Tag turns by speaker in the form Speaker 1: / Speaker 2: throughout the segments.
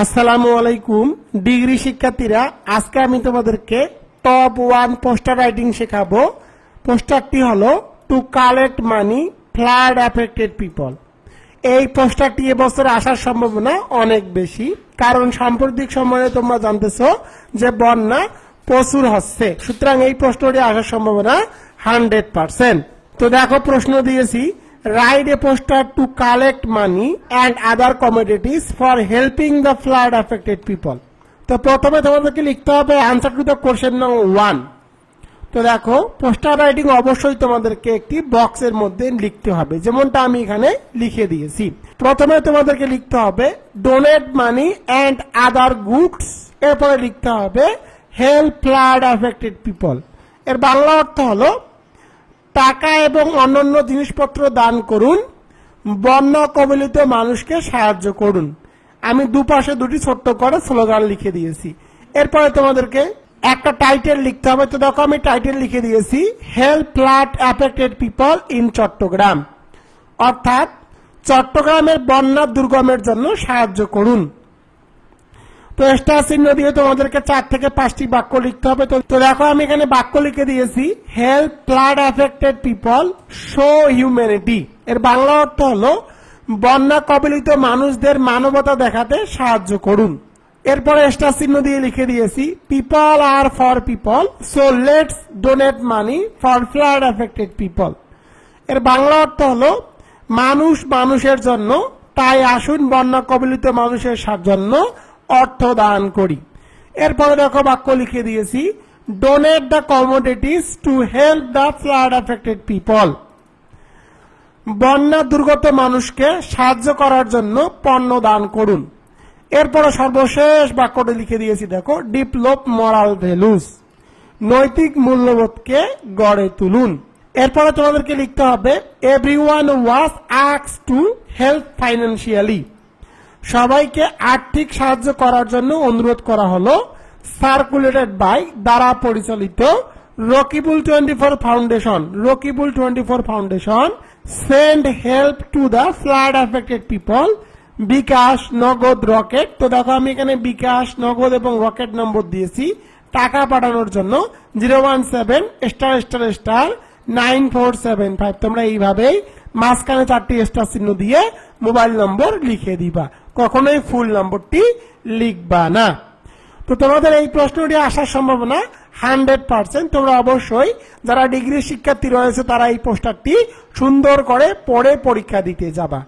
Speaker 1: আসসালামু আলাইকুম ডিগ্রি শিক্ষার্থীরা, আজকে আমি তোমাদেরকে টপ 1 পোস্টার রাইটিং শেখাবো। পোস্টারটি হলো to collect money flood affected people. এই পোস্টারটি এবছরে আসার সম্ভাবনা অনেক বেশি, কারণ সাম্প্রতিক সময়ে তোমরা জানতেছো যে বন্যা প্রচুর হচ্ছে, সুতরাং এই পোস্টারটি আসার সম্ভাবনা 100%। তো দেখো, প্রশ্ন দিয়েছি, write a poster to collect money and other commodities for helping the flood affected people। তো প্রথমে তোমাদেরকে লিখতে হবে answer to the question number 1। তো দেখো, পোস্টার রাইটিং অবশ্যই তোমাদেরকে একটি বক্সের মধ্যে লিখতে হবে, যেমনটা আমি এখানে লিখে দিয়েছি। প্রথমে তোমাদেরকে লিখতে হবে donate money and other goods, এরপরে লিখতে হবে হেল্প ফ্লাড অ্যাফেক্টেড পিপল। এর বাংলা অর্থ হলো টাকা এবং অন্যান্য জিনিসপত্র দান করুন, বন্যা কবলিত মানুষকে সাহায্য করুন। আমি দুপাশে দুটি ছোট্ট করে স্লোগান লিখে দিয়েছি। এরপরে তোমাদেরকে একটা টাইটেল লিখতে হবে। তো দেখো, আমি টাইটেল লিখে দিয়েছি help flood affected people in Chattogram, অর্থাৎ চট্টগ্রামের বন্যা দুর্গমের জন্য সাহায্য করুন। তো স্টার চিহ্ন দিয়ে তোমাদেরকে 4 থেকে 5টি বাক্য লিখতে হবে। তো দেখো, আমি এখানে বাক্য লিখে দিয়েছি help flood affected people show humanity. এর বাংলা অর্থ হলো বন্যা কবলিত মানুষদের মানবতা দেখাতে সাহায্য করুন। এরপরে স্টার চিহ্ন দিয়ে লিখে দিয়েছি পিপল আর for people, so let's donate money for flood affected people. এর বাংলা অর্থ হলো মানুষ মানুষের জন্য, তাই আসুন বন্যা কবলিত মানুষের জন্য অর্থ দান করি। এরপরে দেখো, বাক্য লিখে দিয়েছি donate the commodities to help the flood affected people. বন্যা দুর্গত মানুষকে সাহায্য করার জন্য পণ্য দান করুন। এরপরে সর্বশেষ বাক্যটি লিখে দিয়েছি, দেখো ডেভেলপ মরাল ভ্যালুস, নৈতিক মূল্যবোধকে গড়ে তুলুন। এরপরে তোমাদেরকে লিখতে হবে everyone was asked to help financially, সবাইকে আর্থিক সাহায্য করার জন্য অনুরোধ করা হলো। সার্কুলেটেড বাই, দ্বারা পরিচালিত Rakibul 24 foundation, Rakibul 24 foundation send help to the flood affected people, bKash, Nagad, Rocket. তো দেখো, আমি এখানে বিকাশ, নগদ এবং রকেট নম্বর দিয়েছি টাকা পাঠানোর জন্য 017***9475। তোমরা এইভাবেই মাঝখানে 4টি স্টার চিহ্ন দিয়ে মোবাইল নম্বর লিখে দিবা, কখনোই ফুল নম্বরটি লিখবা না। তো তোমাদের এই প্রশ্নটি আসার সম্ভাবনা 100%। তোমরা অবশ্যই যারা ডিগ্রি শিক্ষার্থী রয়েছে তারা এই পোস্টারটি সুন্দর করে পড়ে পরীক্ষা দিতে যাবা।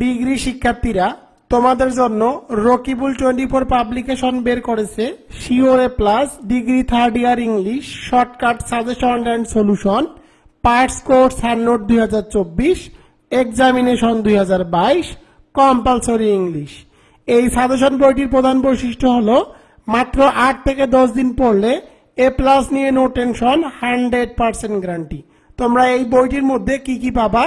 Speaker 1: ডিগ্রি শিক্ষার্থীরা, তোমাদের জন্য রকিবুল 24 পাবলিকেশন বের করেছে sure A plus degree 3rd year English shortcut suggestion and solution parts course hand note 2024 examination 2022 compulsory English. এই সাজেশন বইটির প্রধান বৈশিষ্ট্য হলো মাত্র 8 থেকে 10 দিন পড়লে এ প্লাস নিয়ে নো টেনশন, 100% গ্যারান্টি। তোমরা এই বইটির মধ্যে কি কি পাবা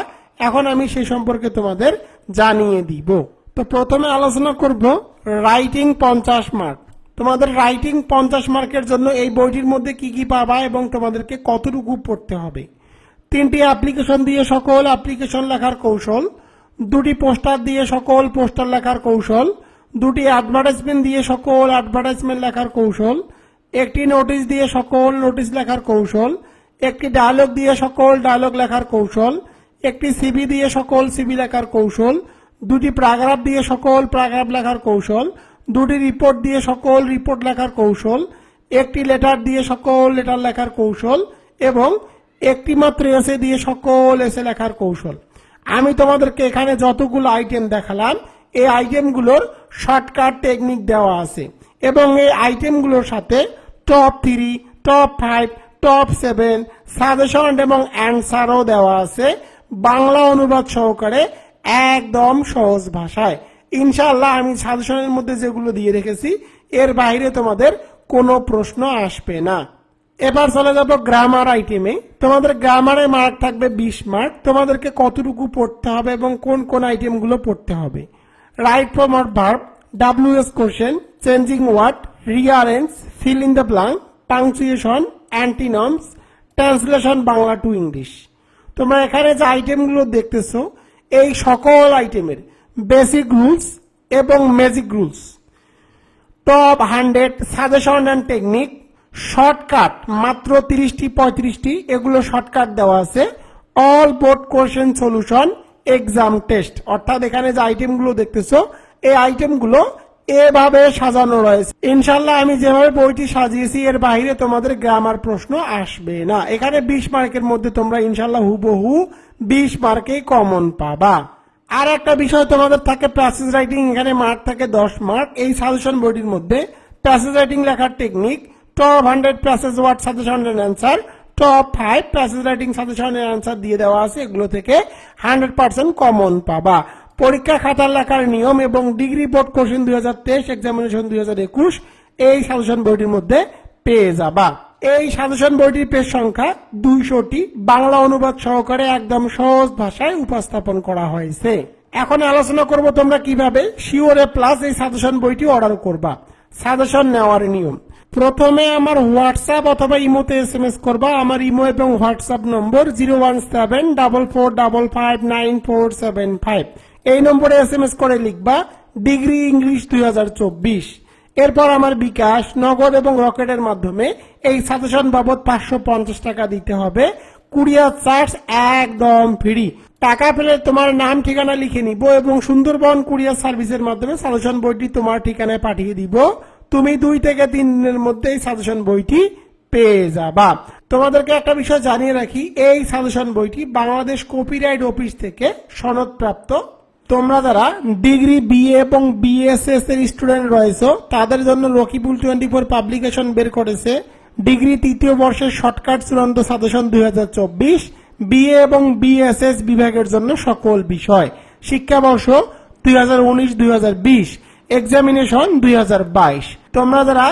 Speaker 1: এখন আমি সে সম্পর্কে তোমাদের জানিয়ে দিব। তো প্রথমে আলোচনা করব রাইটিং 50 মার্ক। তোমাদের রাইটিং 50 মার্কের জন্য এই বইটির মধ্যে কি কি পাবা এবং তোমাদেরকে কতটুকু পড়তে হবে। 3টি অ্যাপ্লিকেশন দিয়ে সকল অ্যাপ্লিকেশন লেখার কৌশল, 2টি পোস্টার দিয়ে সকল পোস্টার লেখার কৌশল, 2টি অ্যাডভার্টাইজমেন্ট দিয়ে সকল অ্যাডভার্টাইজমেন্ট লেখার কৌশল, 1টি নোটিশ দিয়ে সকল নোটিশ লেখার কৌশল, 1টি ডায়লগ দিয়ে সকল ডায়লগ লেখার কৌশল, 1টি সিভি দিয়ে সকল সিভি লেখার কৌশল, 2টি প্যারাগ্রাফ দিয়ে সকল প্যারাগ্রাফ লেখার কৌশল, 2টি রিপোর্ট দিয়ে সকল রিপোর্ট লেখার কৌশল, 1টি লেটার দিয়ে সকল লেটার লেখার কৌশল এবং 1টি মাত্র এসে দিয়ে সকল এসে লেখার কৌশল। আমি তোমাদেরকে এখানে যতগুলো আইটেম দেখালাম এই আইটেমগুলোর শর্টকাট টেকনিক দেওয়া আছে এবং এই আইটেমগুলোর সাথে টপ 3, টপ 5, টপ 7 সাজেশন এবং অ্যান্সারও দেওয়া আছে বাংলা অনুবাদ সহকারে, একদম সহজ ভাষায়। ইনশাআল্লাহ আমি সাজেশনের মধ্যে যেগুলো দিয়ে রেখেছি এর বাইরে তোমাদের কোনো প্রশ্ন আসবে না। এবার চলে যাব গ্রামার আইটেমে। তোমাদের গ্রামারে মার্ক থাকবে 20 মার্ক। তোমাদেরকে কতটুকু পড়তে হবে এবং কোন কোন আইটেমগুলো পড়তে হবে। Right form of verb, WH question, changing word, rearrange, fill in the blank, punctuation, antonyms, translation Bangla to English. তোমরা এখানে যে আইটেমগুলো দেখতেছো এই সকল আইটেমের বেসিক রুলস এবং magic rules top 100 suggestion and technique, shortcut মাত্র 30টি 35টি, এগুলো শর্টকাট দেওয়া আছে। All board question solution, exam test, অর্থাৎ এখানে যে আইটেমগুলো দেখতেছো এই আইটেমগুলো এভাবে সাজানো রয়েছে। ইনশাল্লাহ আমি যেভাবে বইটি সাজিয়েছি এর বাইরে তোমাদের গ্রামার প্রশ্ন আসবে না। এখানে 20 মার্কের মধ্যে তোমরা ইনশাল্লাহ হুবহু 20 মার্কে কমন পাবা। আর একটা বিষয় তোমাদের থাকে প্যাসেজ রাইটিং, এখানে মার্ক থাকে 10 মার্ক। এই সাজেশন বইটির মধ্যে প্যাসেজ রাইটিং লেখার technique, top 100 passage word suggestion and answer, top 5 passage writing suggestion and answer দিয়ে দেওয়া আছে। এগুলো থেকে 100% কমন পাবা। পরীক্ষা খাতার লেখার নিয়ম এবং ডিগ্রি বোর্ড কোশ্চেন 2023 এক্সামিনেশন 2021 এই সাজেশন বইটির মধ্যে পেয়ে যাবা। এই সাজেশন বইটির পেজ সংখ্যা 200টি, বাংলা অনুবাদ সহকারে একদম সহজ ভাষায় উপস্থাপন করা হয়েছে। এখন আলোচনা করব তোমরা কিভাবে শিওরে প্লাস এই সাজেশন বইটি অর্ডার করবা। সাজেশন নেওয়ার নিয়ম, প্রথমে আমার হোয়াটসঅ্যাপ অথবা ইমোতে SMS করবা। আমার ইমো এবং হোয়াটসঅ্যাপ নম্বর 01744559475। এই নম্বরে SMS করে লিখবা ডিগ্রি ইংলিশ 2024। এরপর আমার বিকাশ, নগদ এবং রকেটের মাধ্যমে এই সাজেশন বাবদ 550 টাকা দিতে হবে। কুরিয়ার চার্জ একদম ফ্রি। টাকা পেলে তোমার নাম ঠিকানা লিখে নিব এবং সুন্দরবন কুরিয়ার সার্ভিসের মাধ্যমে সাজেশন বইটি তোমার ঠিকানায় পাঠিয়ে দিব। তুমি 2 থেকে 3 দিনের মধ্যে এই সাজেশন বইটি পেয়ে যাবা। তোমাদেরকে একটা বিষয় জানিয়ে রাখি, এই সাজেশন বইটি বাংলাদেশ কপিরাইট অফিস থেকে সনদপ্রাপ্ত। তোমরা যারা ডিগ্রি BA এবং BSS এর স্টুডেন্ট রয়েছে তাদের জন্য রকিবুল 24 পাবলিকেশন বের করেছে ডিগ্রি 3য় বর্ষের শর্টকাট চূড়ান্ত সাজেশন 2024, BA এবং BSS বিভাগের জন্য সকল বিষয়, শিক্ষাবর্ষ 2019-2020, এক্সামিনেশন 2022। তোমরা যারা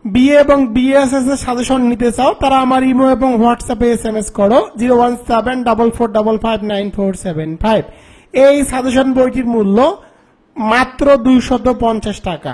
Speaker 1: BA এবং BSS এর সাজেশন নিতে চাও তারা আমার ইমো এবং হোয়াটসঅ্যাপে SMS করো 01744559475। এই সাজেশন বইটির মূল্য মাত্র 250 টাকা।